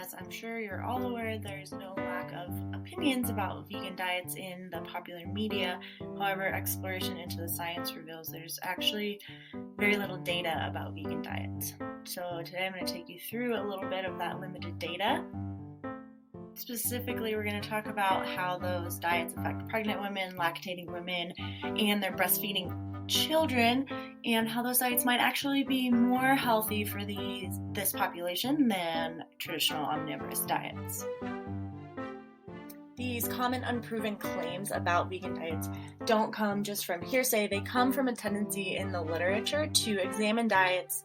As I'm sure you're all aware, there's no lack of opinions about vegan diets in the popular media. However, exploration into the science reveals there's actually very little data about vegan diets. So today I'm going to take you through a little bit of that limited data. Specifically, we're going to talk about how those diets affect pregnant women, lactating women, and their breastfeeding children, and how those diets might actually be more healthy for this population than traditional omnivorous diets. These common unproven claims about vegan diets don't come just from hearsay. They come from a tendency in the literature to examine diets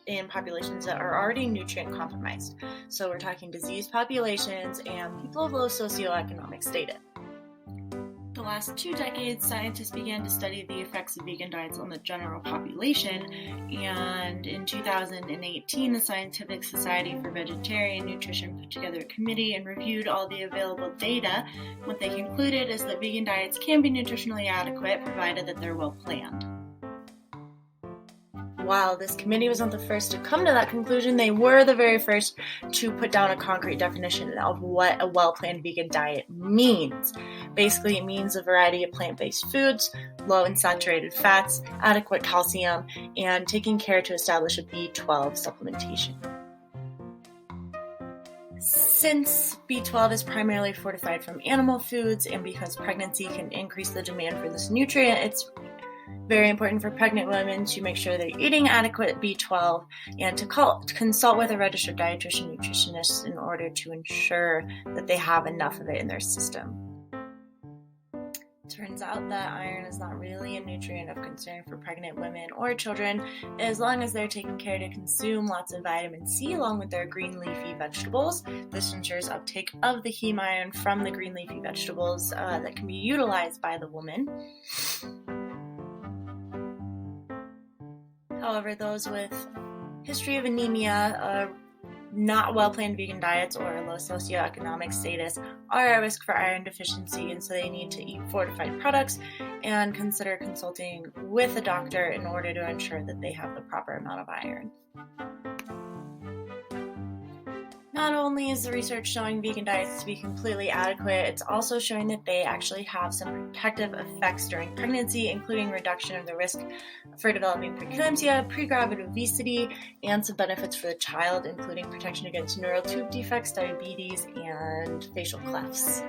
in populations that are already nutrient compromised. So we're talking diseased populations and people of low socioeconomic status. The last 2 decades, scientists began to study the effects of vegan diets on the general population, and in 2018, the Scientific Society for Vegetarian Nutrition put together a committee and reviewed all the available data. What they concluded is that vegan diets can be nutritionally adequate, provided that they're well planned. While this committee was not the first to come to that conclusion, they were the very first to put down a concrete definition of what a well-planned vegan diet means. Basically, it means a variety of plant-based foods, low in saturated fats, adequate calcium, and taking care to establish a B12 supplementation. Since B12 is primarily fortified from animal foods, and because pregnancy can increase the demand for this nutrient, it's very important for pregnant women to make sure they're eating adequate B12 and to consult with a registered dietitian nutritionist in order to ensure that they have enough of it in their system. Turns out that iron is not really a nutrient of concern for pregnant women or children, as long as they're taking care to consume lots of vitamin C along with their green leafy vegetables. This ensures uptake of the heme iron from the green leafy vegetables that can be utilized by the woman. However, those with history of anemia, not well-planned vegan diets, or low socioeconomic status are at risk for iron deficiency, and so they need to eat fortified products and consider consulting with a doctor in order to ensure that they have the proper amount of iron. Not only is the research showing vegan diets to be completely adequate, it's also showing that they actually have some protective effects during pregnancy, including reduction of the risk for developing preeclampsia, pregravid obesity, and some benefits for the child, including protection against neural tube defects, diabetes, and facial clefts.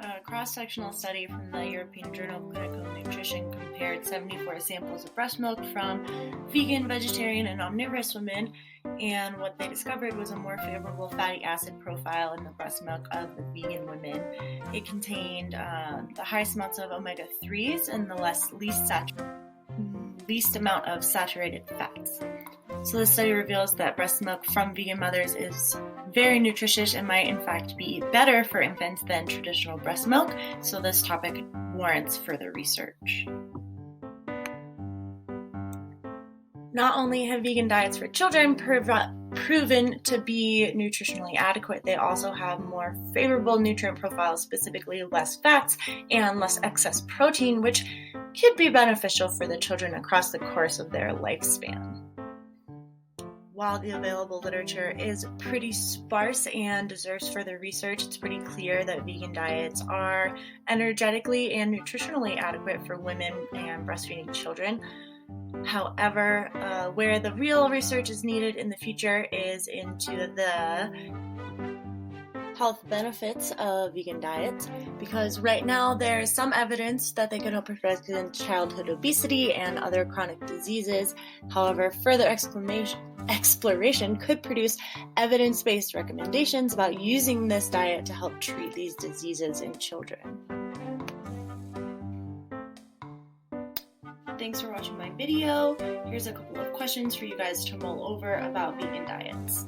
A cross-sectional study from the European Journal of Clinical Nutrition compared 74 samples of breast milk from vegan, vegetarian, and omnivorous women, and what they discovered was a more favorable fatty acid profile in the breast milk of the vegan women. It contained the highest amounts of omega-3s and the least amount of saturated fats. So the study reveals that breast milk from vegan mothers is very nutritious and might in fact be better for infants than traditional breast milk, so this topic warrants further research. Not only have vegan diets for children proven to be nutritionally adequate, they also have more favorable nutrient profiles, specifically less fats and less excess protein, which could be beneficial for the children across the course of their lifespan. While the available literature is pretty sparse and deserves further research, it's pretty clear that vegan diets are energetically and nutritionally adequate for women and breastfeeding children. However, where the real research is needed in the future is into the health benefits of vegan diets, because right now there is some evidence that they can help prevent childhood obesity and other chronic diseases. However, further exploration could produce evidence-based recommendations about using this diet to help treat these diseases in children. Thanks for watching my video. Here's a couple of questions for you guys to mull over about vegan diets.